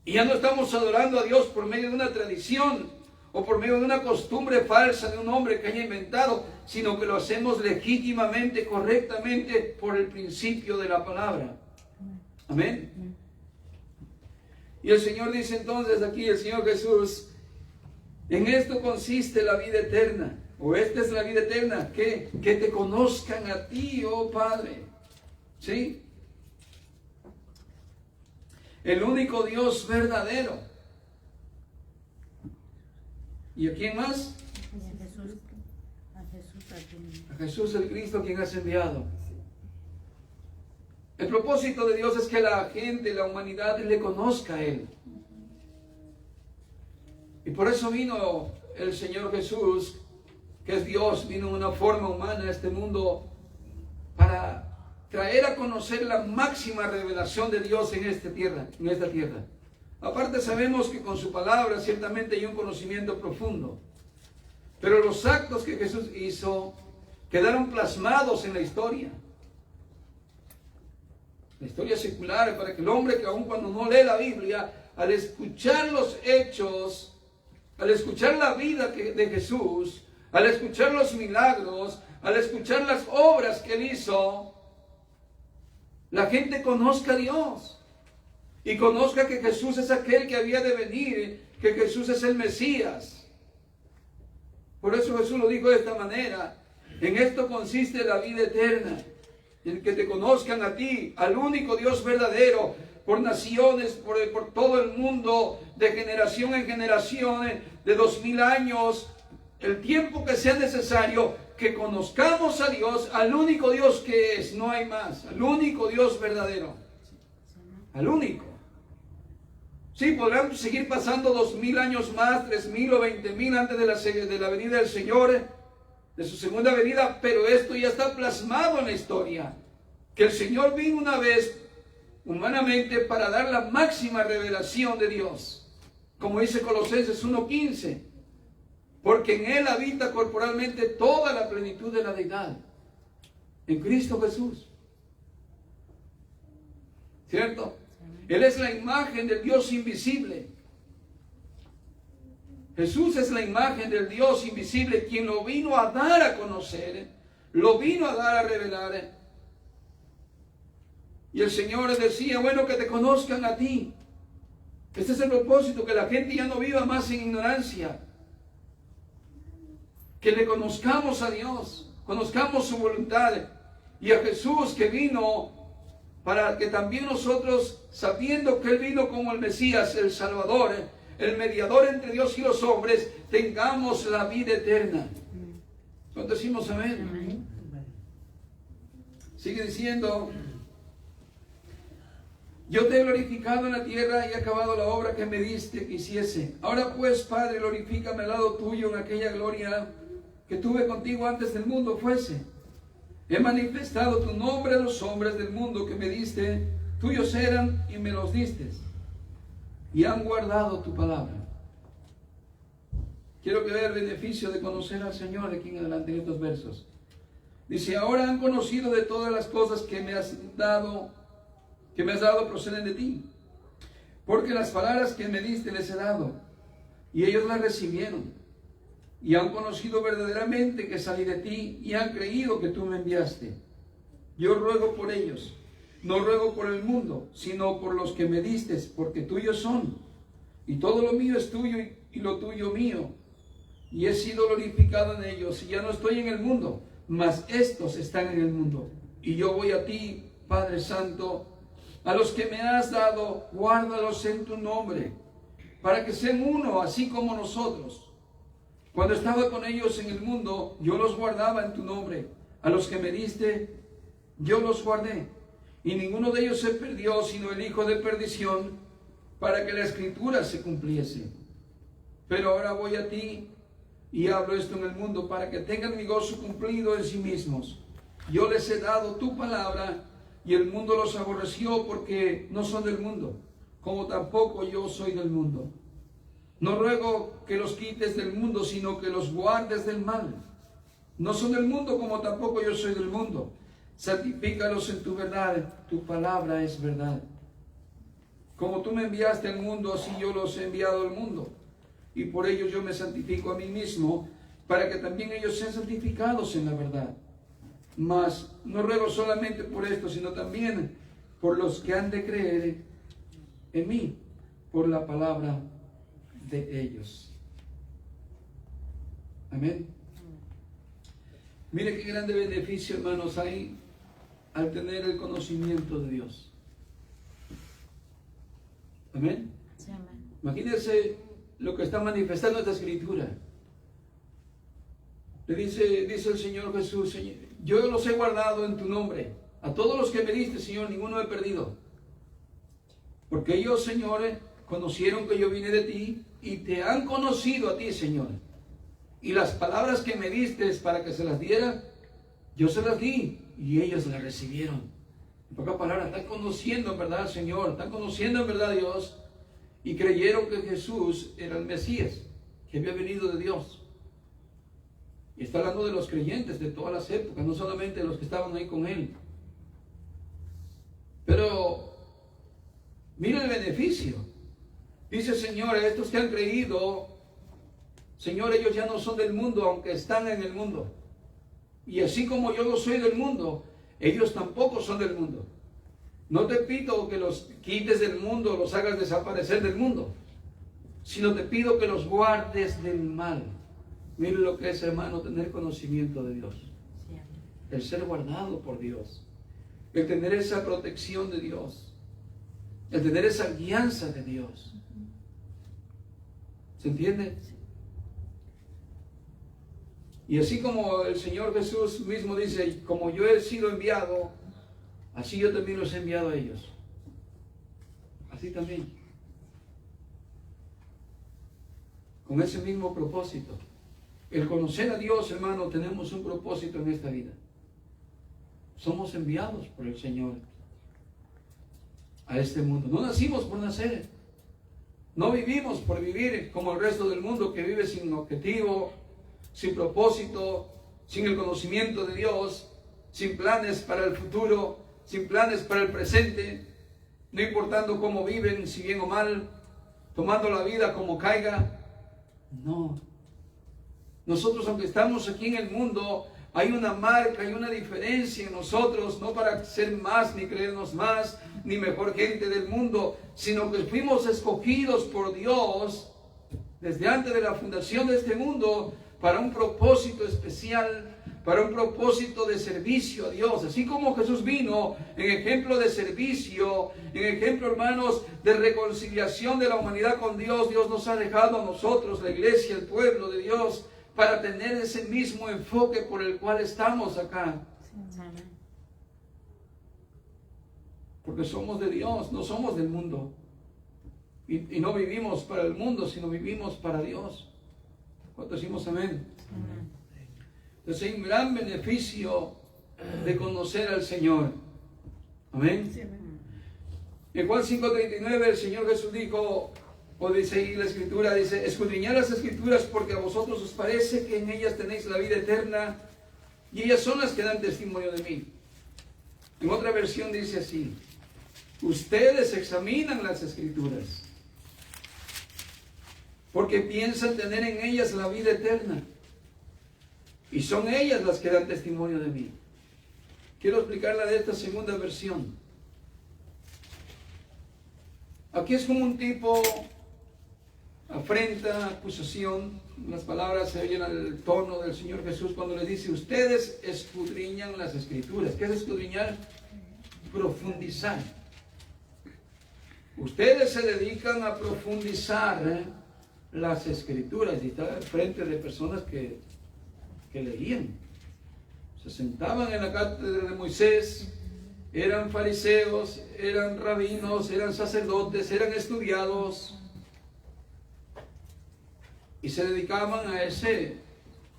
Y ya no estamos adorando a Dios por medio de una tradición o por medio de una costumbre falsa de un hombre que haya inventado, sino que lo hacemos legítimamente, correctamente, por el principio de la palabra. Amén. Y el Señor dice entonces aquí, el Señor Jesús, en esto consiste la vida eterna. O esta es la vida eterna, que te conozcan a ti, oh Padre. ¿Sí? El único Dios verdadero. ¿Y a quién más? A Jesús el Cristo, quien has enviado. El propósito de Dios es que la gente, la humanidad, le conozca a Él. Y por eso vino el Señor Jesús, que es Dios, vino en una forma humana a este mundo para traer a conocer la máxima revelación de Dios en esta tierra. Aparte sabemos que con su palabra ciertamente hay un conocimiento profundo. Pero los actos que Jesús hizo quedaron plasmados en la historia. La historia secular, para que el hombre que aun cuando no lee la Biblia, al escuchar los hechos, al escuchar la vida de Jesús, al escuchar los milagros, al escuchar las obras que Él hizo, la gente conozca a Dios y conozca que Jesús es aquel que había de venir, que Jesús es el Mesías. Por eso Jesús lo dijo de esta manera: en esto consiste la vida eterna, en que te conozcan a ti, al único Dios verdadero, por naciones, por todo el mundo, de generación en generación, de 2000 años, el tiempo que sea necesario, que conozcamos a Dios, al único Dios que es, no hay más, al único Dios verdadero, al único. Sí, podrán seguir pasando 2000 años más, 3000 o 20000 antes de la venida del Señor, de su segunda venida, pero esto ya está plasmado en la historia, que el Señor vino una vez humanamente para dar la máxima revelación de Dios, como dice Colosenses 1:15, porque en Él habita corporalmente toda la plenitud de la deidad, en Cristo Jesús. ¿Cierto? Él es la imagen del Dios invisible. Jesús es la imagen del Dios invisible, quien lo vino a dar a conocer, lo vino a dar a revelar. Y el Señor decía, bueno, que te conozcan a ti. Este es el propósito, que la gente ya no viva más en ignorancia. Que le conozcamos a Dios, conozcamos su voluntad. Y a Jesús, que vino para que también nosotros, sabiendo que Él vino como el Mesías, el Salvador, el mediador entre Dios y los hombres, tengamos la vida eterna. ¿Cuánto decimos amén? Sigue diciendo: yo te he glorificado en la tierra y he acabado la obra que me diste que hiciese. Ahora pues, Padre, glorifícame al lado tuyo en aquella gloria que tuve contigo antes del mundo fuese. He manifestado tu nombre a los hombres del mundo que me diste, tuyos eran y me los diste, y han guardado tu palabra. Quiero que vea el beneficio de conocer al Señor de aquí en adelante en estos versos. Dice: ahora han conocido de todas las cosas que me has dado proceden de ti, porque las palabras que me diste les he dado, y ellos las recibieron, y han conocido verdaderamente que salí de ti, y han creído que tú me enviaste. Yo ruego por ellos, no ruego por el mundo, sino por los que me diste, porque tuyos son, y todo lo mío es tuyo, y lo tuyo mío, y he sido glorificado en ellos, y ya no estoy en el mundo, mas estos están en el mundo, y yo voy a ti, Padre Santo. A los que me has dado, guárdalos en tu nombre, para que sean uno, así como nosotros. Cuando estaba con ellos en el mundo, yo los guardaba en tu nombre. A los que me diste, yo los guardé. Y ninguno de ellos se perdió, sino el hijo de perdición, para que la escritura se cumpliese. Pero ahora voy a ti y hablo esto en el mundo, para que tengan mi gozo cumplido en sí mismos. Yo les he dado tu palabra, y el mundo los aborreció porque no son del mundo, como tampoco yo soy del mundo. No ruego que los quites del mundo, sino que los guardes del mal. No son del mundo, como tampoco yo soy del mundo. Santifícalos en tu verdad, tu palabra es verdad. Como tú me enviaste al mundo, así yo los he enviado al mundo. Y por ellos yo me santifico a mí mismo, para que también ellos sean santificados en la verdad. Mas no ruego solamente por esto, sino también por los que han de creer en mí, por la palabra de ellos. Amén. Mire qué grande beneficio, hermanos, hay al tener el conocimiento de Dios. Amén. Sí, amén. Imagínense lo que está manifestando esta escritura. Le dice el Señor Jesús: Señor, yo los he guardado en tu nombre. A todos los que me diste, Señor, ninguno he perdido. Porque ellos, Señor, conocieron que yo vine de ti y te han conocido a ti, Señor. Y las palabras que me diste para que se las diera, yo se las di y ellos las recibieron. En pocas palabras, están conociendo en verdad al Señor, están conociendo en verdad a Dios, y creyeron que Jesús era el Mesías, que había venido de Dios. Y está hablando de los creyentes de todas las épocas, no solamente de los que estaban ahí con él. Pero mire el beneficio. Dice el Señor: a estos que han creído, Señor, ellos ya no son del mundo, aunque están en el mundo. Y así como yo no soy del mundo, ellos tampoco son del mundo. No te pido que los quites del mundo, los hagas desaparecer del mundo, sino te pido que los guardes del mal. Mire lo que es, hermano, tener conocimiento de Dios. El ser guardado por Dios. El tener esa protección de Dios. El tener esa guianza de Dios. ¿Se entiende? Y así como el Señor Jesús mismo dice: como yo he sido enviado, así yo también los he enviado a ellos. Así también. Con ese mismo propósito. El conocer a Dios, hermano, tenemos un propósito en esta vida. Somos enviados por el Señor a este mundo. No nacimos por nacer. No vivimos por vivir como el resto del mundo, que vive sin objetivo, sin propósito, sin el conocimiento de Dios, sin planes para el futuro, sin planes para el presente, no importando cómo viven, si bien o mal, tomando la vida como caiga. No. Nosotros, aunque estamos aquí en el mundo, hay una marca, hay una diferencia en nosotros, no para ser más, ni creernos más, ni mejor gente del mundo, sino que fuimos escogidos por Dios desde antes de la fundación de este mundo para un propósito especial, para un propósito de servicio a Dios. Así como Jesús vino en ejemplo de servicio, en ejemplo, hermanos, de reconciliación de la humanidad con Dios, Dios nos ha dejado a nosotros, la iglesia, el pueblo de Dios, para tener ese mismo enfoque por el cual estamos acá. Porque somos de Dios, no somos del mundo. Y no vivimos para el mundo, sino vivimos para Dios. ¿Cuántos decimos amén? Amén. Entonces hay un gran beneficio de conocer al Señor. Amén. Sí, amén. En Juan 5:39 el Señor Jesús dijo, o dice ahí la Escritura, dice, escudriñad las Escrituras porque a vosotros os parece que en ellas tenéis la vida eterna y ellas son las que dan testimonio de mí. En otra versión dice así, ustedes examinan las Escrituras porque piensan tener en ellas la vida eterna y son ellas las que dan testimonio de mí. Quiero explicarla de esta segunda versión. Aquí es como un tipo afrenta, acusación. Las palabras se oyen al tono del Señor Jesús cuando les dice, ustedes escudriñan las Escrituras. ¿Qué es escudriñar? Profundizar. Ustedes se dedican a profundizar las Escrituras. Y está frente de personas que leían. Se sentaban en la cátedra de Moisés, eran fariseos, eran rabinos, eran sacerdotes, eran estudiados y se dedicaban a ese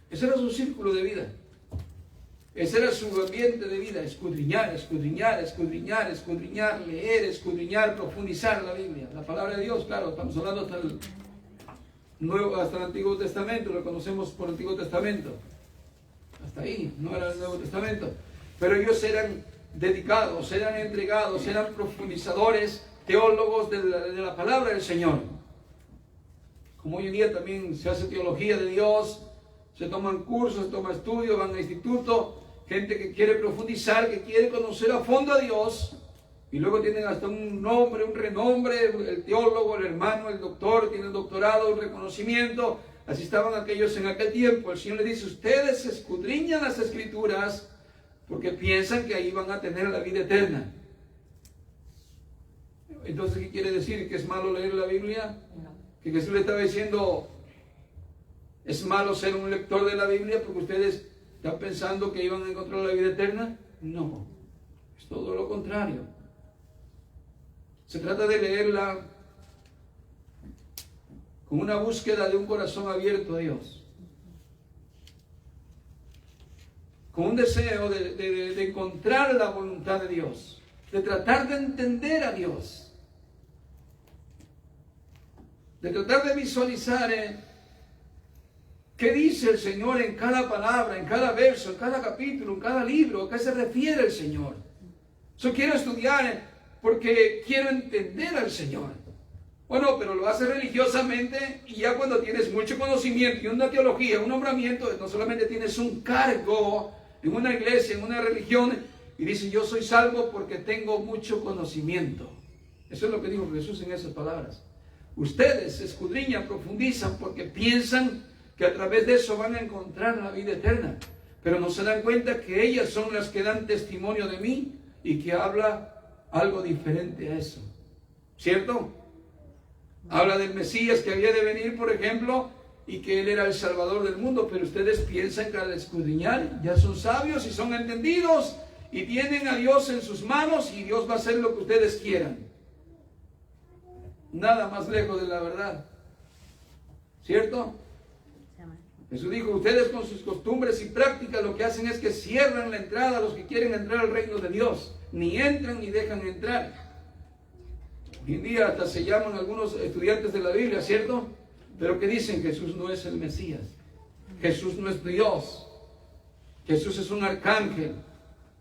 era su círculo de vida, ese era su ambiente de vida, escudriñar, escudriñar, escudriñar, escudriñar, leer, escudriñar, profundizar la Biblia, la palabra de Dios. Claro, estamos hablando hasta el Antiguo Testamento, lo conocemos por el Antiguo Testamento. Hasta ahí, no era el Nuevo Testamento. Pero ellos eran dedicados, eran entregados, eran profundizadores, teólogos de la palabra del Señor. Como hoy en día también se hace teología de Dios, se toman cursos, se toman estudios, van a instituto, gente que quiere profundizar, que quiere conocer a fondo a Dios, y luego tienen hasta un nombre, un renombre, el teólogo, el hermano, el doctor, tienen doctorado, un reconocimiento. Así estaban aquellos en aquel tiempo. El Señor les dice, ustedes escudriñan las Escrituras porque piensan que ahí van a tener la vida eterna. Entonces, ¿qué quiere decir? ¿Que es malo leer la Biblia? No. Que Jesús le estaba diciendo, ¿es malo ser un lector de la Biblia porque ustedes están pensando que iban a encontrar la vida eterna? No, es todo lo contrario. Se trata de leerla con una búsqueda de un corazón abierto a Dios, con un deseo de encontrar la voluntad de Dios, de tratar de entender a Dios, de tratar de visualizar qué dice el Señor en cada palabra, en cada verso, en cada capítulo, en cada libro, a qué se refiere el Señor. Yo quiero estudiar porque quiero entender al Señor. Bueno, pero lo haces religiosamente y ya cuando tienes mucho conocimiento y una teología, un nombramiento, no solamente tienes un cargo en una iglesia, en una religión, y dices, yo soy salvo porque tengo mucho conocimiento. Eso es lo que dijo Jesús en esas palabras. Ustedes escudriñan, profundizan porque piensan que a través de eso van a encontrar la vida eterna, pero no se dan cuenta que ellas son las que dan testimonio de mí y que habla algo diferente a eso. ¿Cierto? Habla del Mesías que había de venir, por ejemplo, y que Él era el Salvador del mundo, pero ustedes piensan que al escudriñar ya son sabios y son entendidos y tienen a Dios en sus manos y Dios va a hacer lo que ustedes quieran. Nada más lejos de la verdad. ¿Cierto? Jesús dijo, ustedes con sus costumbres y prácticas lo que hacen es que cierran la entrada a los que quieren entrar al reino de Dios. Ni entran ni dejan entrar. Hoy en día hasta se llaman algunos estudiantes de la Biblia, ¿cierto? Pero que dicen, Jesús no es el Mesías. Jesús no es Dios. Jesús es un arcángel.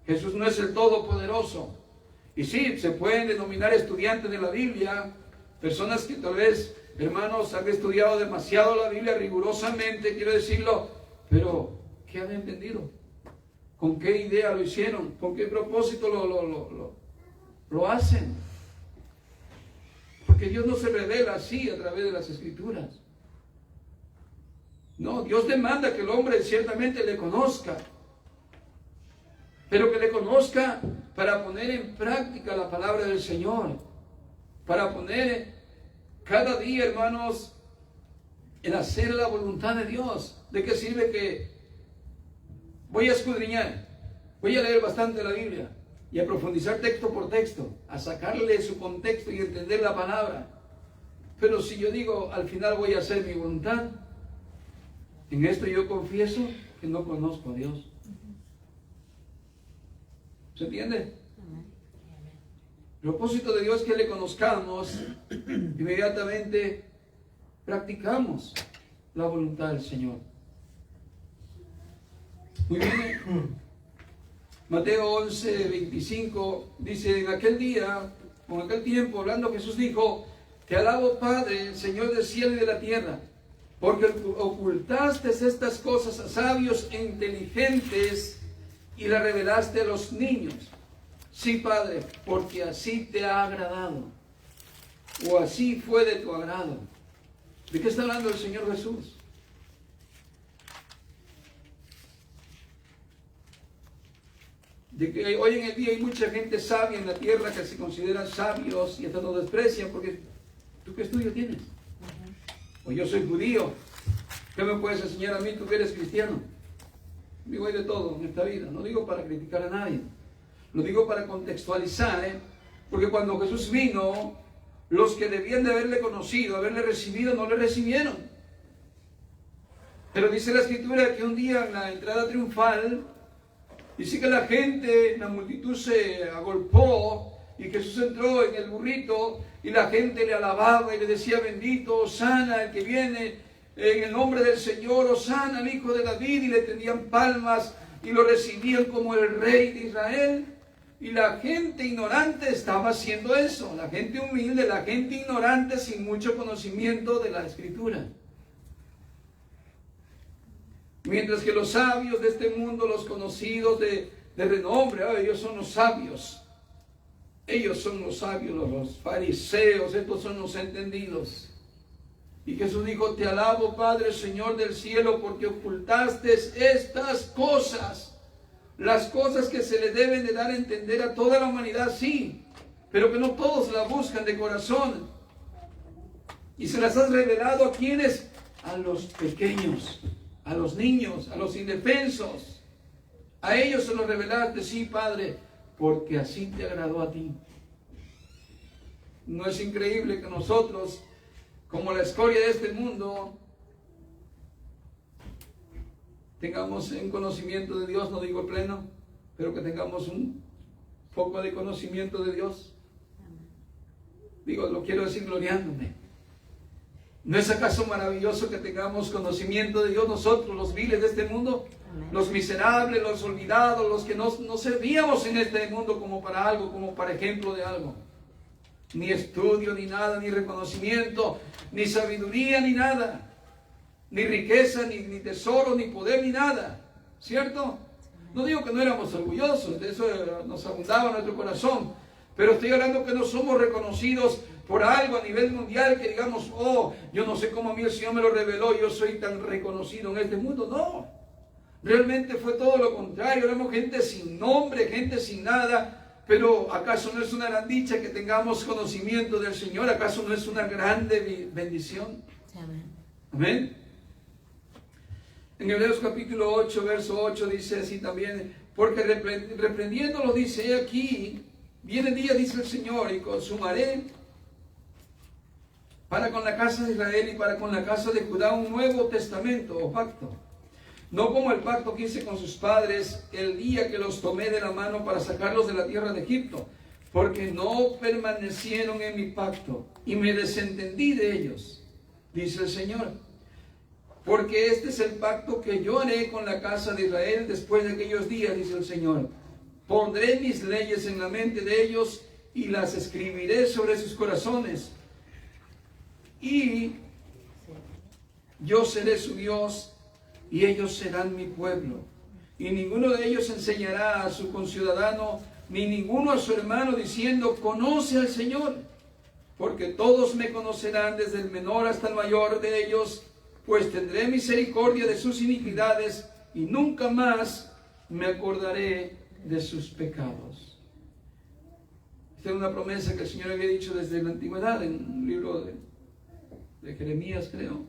Jesús no es el Todopoderoso. Y sí, se pueden denominar estudiantes de la Biblia, personas que tal vez, hermanos, han estudiado demasiado la Biblia rigurosamente, quiero decirlo, pero ¿qué han entendido? ¿Con qué idea lo hicieron? ¿Con qué propósito lo hacen? Porque Dios no se revela así a través de las Escrituras. No, Dios demanda que el hombre ciertamente le conozca, pero que le conozca para poner en práctica la palabra del Señor, para poner cada día, hermanos, en hacer la voluntad de Dios. ¿De qué sirve que voy a escudriñar? Voy a leer bastante la Biblia. y a profundizar texto por texto, a sacarle su contexto y entender la palabra. Pero si yo digo, al final voy a hacer mi voluntad, en esto yo confieso que no conozco a Dios. ¿Se entiende? El propósito de Dios es que le conozcamos, inmediatamente practicamos la voluntad del Señor. Muy bien. Mateo 11, 25 dice: en aquel día, con aquel tiempo, hablando Jesús dijo: te alabo, Padre, Señor del cielo y de la tierra, porque ocultaste estas cosas a sabios e inteligentes y las revelaste a los niños. Sí, Padre, porque así te ha agradado, o así fue de tu agrado. ¿De qué está hablando el Señor Jesús? De que hoy en el día hay mucha gente sabia en la tierra que se consideran sabios y hasta nos desprecian porque ¿tú qué estudio tienes? O yo soy judío. ¿Qué me puedes enseñar a mí? Tú que eres cristiano. Digo, hay de todo en esta vida. No digo para criticar a nadie. Lo digo para contextualizar, porque cuando Jesús vino, los que debían de haberle conocido, haberle recibido, no le recibieron. Pero dice la Escritura que un día en la entrada triunfal, dice que la gente, la multitud se agolpó y Jesús entró en el burrito y la gente le alababa y le decía: bendito, Hosana, el que viene en el nombre del Señor, Hosana, el Hijo de David, y le tendían palmas y lo recibían como el Rey de Israel. Y la gente ignorante estaba haciendo eso, la gente humilde, la gente ignorante sin mucho conocimiento de la Escritura. Mientras que los sabios de este mundo, los conocidos de renombre, ellos son los sabios. Ellos son los sabios, los fariseos, estos son los entendidos. Y Jesús dijo: te alabo, Padre, Señor del cielo, porque ocultaste estas cosas. Las cosas que se le deben de dar a entender a toda la humanidad, sí, pero que no todos la buscan de corazón. Y se las has revelado a quienes, a los pequeños, a los niños, a los indefensos. A ellos se los revelaste, sí, Padre, porque así te agradó a ti. ¿No es increíble que nosotros, como la escoria de este mundo, tengamos un conocimiento de Dios? No digo pleno, pero que tengamos un poco de conocimiento de Dios. Digo, lo quiero decir gloriándome. ¿No es acaso maravilloso que tengamos conocimiento de Dios nosotros, los viles de este mundo? Amén. Los miserables, los olvidados, los que no servíamos en este mundo como para algo, como para ejemplo de algo. Ni estudio, ni nada, ni reconocimiento, ni sabiduría, ni nada. Ni riqueza, ni tesoro, ni poder, ni nada. ¿Cierto? No digo que no éramos orgullosos, de eso nos abundaba nuestro corazón. Pero estoy hablando que no somos reconocidos por algo a nivel mundial, que digamos: oh, yo no sé cómo a mí el Señor me lo reveló, yo soy tan reconocido en este mundo. No, realmente fue todo lo contrario. Éramos gente sin nombre, gente sin nada. Pero ¿acaso no es una gran dicha que tengamos conocimiento del Señor? ¿Acaso no es una grande bendición? Amén. Amén. En Hebreos capítulo 8, verso 8 dice así también: porque reprendiéndolo dice: he aquí, viene día, dice el Señor, y consumaré para con la casa de Israel y para con la casa de Judá un nuevo testamento o pacto, no como el pacto que hice con sus padres el día que los tomé de la mano para sacarlos de la tierra de Egipto, porque no permanecieron en mi pacto y me desentendí de ellos, dice el Señor. Porque este es el pacto que yo haré con la casa de Israel después de aquellos días, dice el Señor. Pondré mis leyes en la mente de ellos y las escribiré sobre sus corazones. Y yo seré su Dios y ellos serán mi pueblo. Y ninguno de ellos enseñará a su conciudadano ni ninguno a su hermano diciendo: conoce al Señor, porque todos me conocerán, desde el menor hasta el mayor de ellos, pues tendré misericordia de sus iniquidades y nunca más me acordaré de sus pecados. Esta es una promesa que el Señor había dicho desde la antigüedad, en un libro de Jeremías, creo.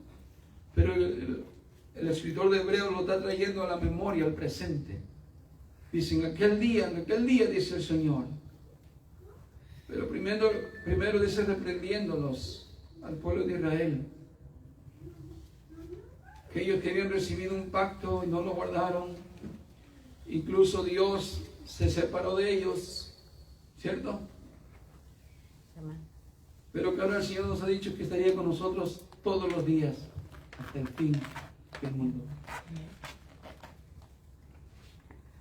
Pero el escritor de Hebreos lo está trayendo a la memoria, al presente. Dice, en aquel día, dice el Señor. Pero primero dice reprendiéndolos al pueblo de Israel. Que ellos que habían recibido un pacto y no lo guardaron. Incluso Dios se separó de ellos, ¿cierto? Pero que ahora el Señor nos ha dicho que estaría con nosotros todos los días hasta el fin del mundo.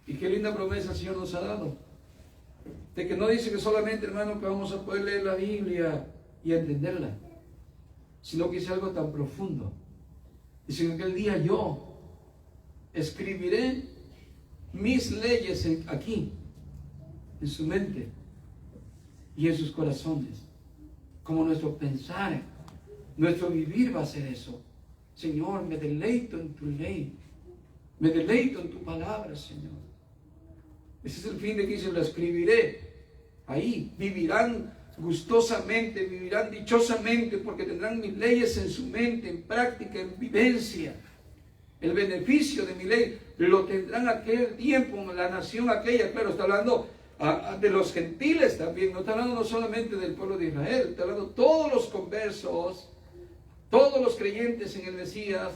Y qué linda promesa el Señor nos ha dado. De que no dice que solamente, hermano, que vamos a poder leer la Biblia y entenderla, sino que es algo tan profundo. Dice que aquel día yo escribiré mis leyes aquí, en su mente y en sus corazones. Como nuestro pensar, nuestro vivir va a ser eso. Señor, me deleito en tu ley. Me deleito en tu palabra, Señor. Ese es el fin de que dice, lo escribiré. Ahí vivirán gustosamente, vivirán dichosamente, porque tendrán mis leyes en su mente, en práctica, en vivencia. El beneficio de mi ley lo tendrán aquel tiempo, la nación aquella. Claro, está hablando de los gentiles también, no está hablando no solamente del pueblo de Israel, está hablando de todos los conversos, todos los creyentes en el Mesías,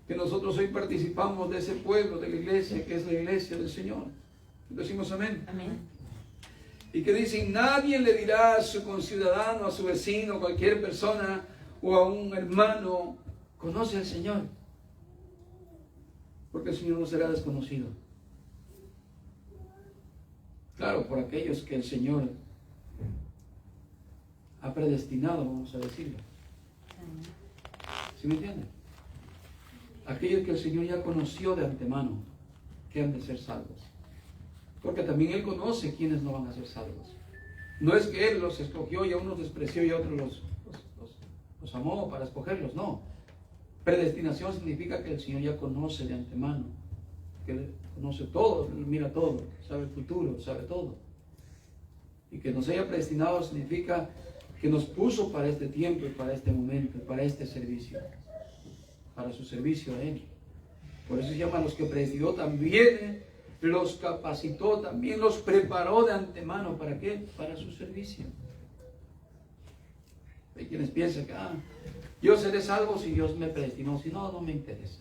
que nosotros hoy participamos de ese pueblo, de la iglesia, que es la iglesia del Señor. Decimos amén. Amén. Y que dicen, nadie le dirá a su conciudadano, a su vecino, a cualquier persona o a un hermano, conoce al Señor, porque el Señor no será desconocido. Claro, por aquellos que el Señor ha predestinado, vamos a decirlo. ¿Sí me entienden? Aquellos que el Señor ya conoció de antemano, que han de ser salvos. Porque también Él conoce quiénes no van a ser salvos. No es que Él los escogió y a unos despreció y a otros los amó para escogerlos, no. Predestinación significa que el Señor ya conoce de antemano, que Él conoce todo, mira todo, sabe el futuro, sabe todo. Y que nos haya predestinado significa que nos puso para este tiempo y para este momento, y para este servicio, para su servicio a Él. Por eso se llama a los que predestinó también, los capacitó, también los preparó de antemano. ¿Para qué? Para su servicio. Hay quienes piensan que yo seré salvo si Dios me predestinó, si no, no me interesa.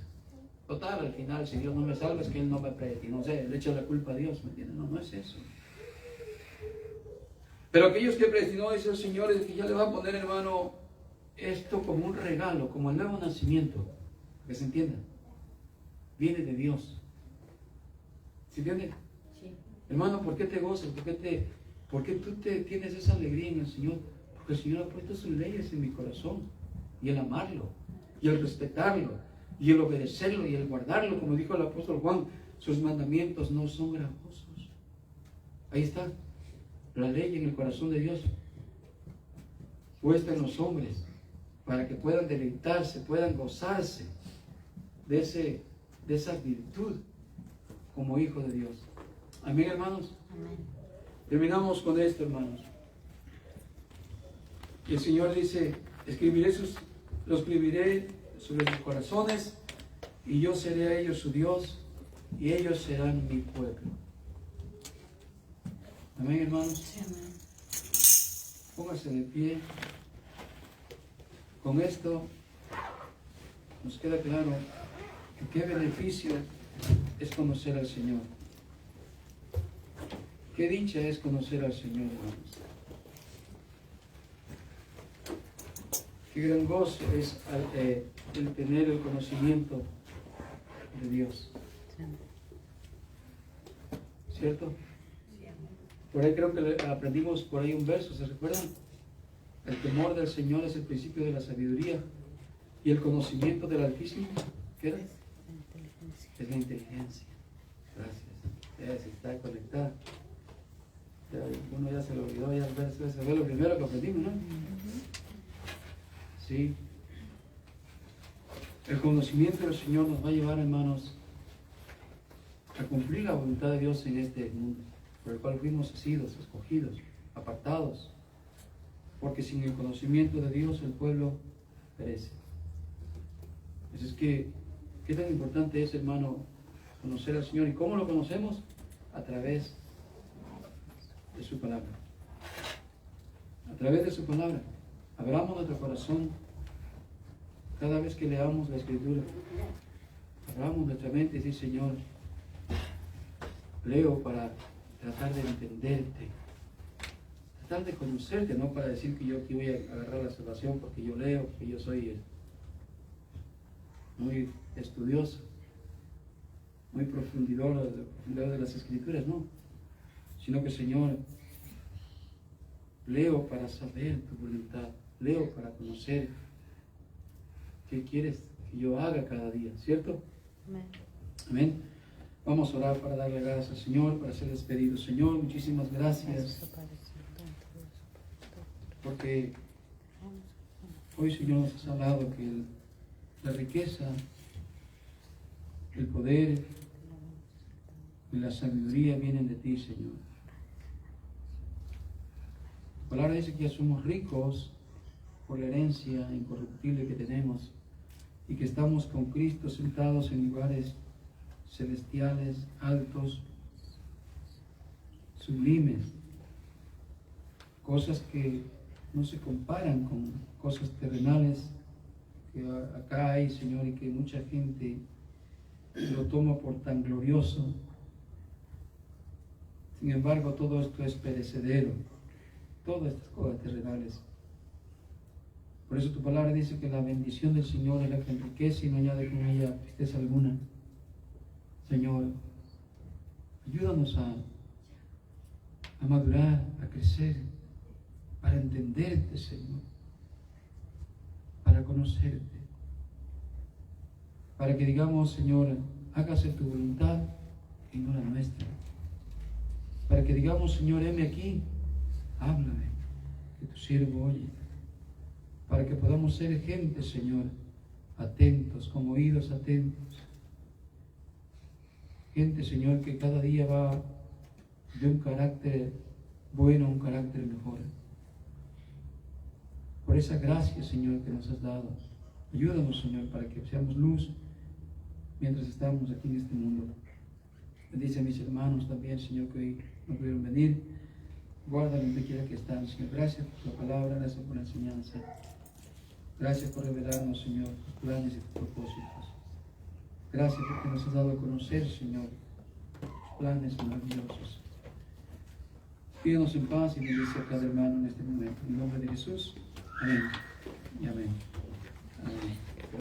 Total, al final, si Dios no me salva, es que Él no me predestinó. O sea, le echa la culpa a Dios, ¿me entienden? No, no es eso. Pero aquellos que predestinó, dice el Señor, es que ya le va a poner, hermano, esto como un regalo, como el nuevo nacimiento. Que se entienda. Viene de Dios. ¿Se entiende? Sí. Hermano, ¿por qué te gozas? ¿Por qué tú tienes esa alegría en el Señor? Porque el Señor ha puesto sus leyes en mi corazón. Y el amarlo, y el respetarlo, y el obedecerlo, y el guardarlo, como dijo el apóstol Juan, sus mandamientos no son gravosos. Ahí está, la ley en el corazón de Dios, puesta en los hombres, para que puedan deleitarse, puedan gozarse de esa virtud como hijo de Dios. Amén, hermanos. Amén. Terminamos con esto, hermanos. Y el Señor dice, lo escribiré sobre sus corazones, y yo seré a ellos su Dios, y ellos serán mi pueblo. Amén, hermanos. Sí, amén. Póngase de pie. Con esto nos queda claro que qué beneficio es conocer al Señor. Qué dicha es conocer al Señor, hermanos. Qué gran gozo es el tener el conocimiento de Dios. ¿Cierto? Por ahí creo que aprendimos por ahí un verso, ¿se recuerdan? El temor del Señor es el principio de la sabiduría, y el conocimiento del Altísimo, ¿qué era? Es la inteligencia. Gracias. Si está conectada. Uno ya se lo olvidó, ya el verso ese fue lo primero que aprendimos, ¿no? Sí. El conocimiento del Señor nos va a llevar, hermanos, a cumplir la voluntad de Dios en este mundo, por el cual fuimos asidos, escogidos, apartados. Porque sin el conocimiento de Dios el pueblo perece. Así es que, ¿qué tan importante es, hermano, conocer al Señor. ¿Y cómo lo conocemos? A través de su palabra. A través de su palabra. Abramos nuestro corazón cada vez que leamos la Escritura. Abramos nuestra mente y decir, Señor, leo para tratar de entenderte, tratar de conocerte, no para decir que yo aquí voy a agarrar la salvación porque yo leo, porque yo soy muy estudioso, muy profundidor de las Escrituras, no, sino que, Señor, leo para saber tu voluntad, leo para conocer qué quieres que yo haga cada día, ¿cierto? Amén. Amén. Vamos a orar para darle gracias al Señor, para ser despedidos. Señor, muchísimas gracias, porque hoy, Señor, nos has hablado que la riqueza, el poder y la sabiduría vienen de ti, Señor. La palabra dice que ya somos ricos por la herencia incorruptible que tenemos y que estamos con Cristo sentados en lugares celestiales, altos, sublimes, cosas que no se comparan con cosas terrenales que acá hay, Señor, y que mucha gente lo toma por tan glorioso. Sin embargo, todo esto es perecedero, todas estas cosas terrenales. Por eso tu palabra dice que la bendición del Señor es la que enriquece y no añade con ella tristeza alguna. Señor, ayúdanos a madurar, a crecer, para entenderte, Señor, para conocerte, para que digamos, Señor, hágase tu voluntad y no la nuestra. Para que digamos, Señor, heme aquí, háblame, que tu siervo oye. Para que podamos ser gente, Señor, atentos, con oídos atentos. Gente, Señor, que cada día va de un carácter bueno a un carácter mejor. Por esa gracia, Señor, que nos has dado. Ayúdanos, Señor, para que seamos luz mientras estamos aquí en este mundo. Bendice a mis hermanos también, Señor, que hoy no pudieron venir. Guárdalo donde quiera que están, Señor. Gracias por tu palabra, gracias por la enseñanza. Gracias por revelarnos, Señor, tus planes y tus propósitos. Gracias porque nos has dado a conocer, Señor, tus planes maravillosos. Pídanos en paz y bendice a cada hermano en este momento. En el nombre de Jesús. Amén y amén. Amén.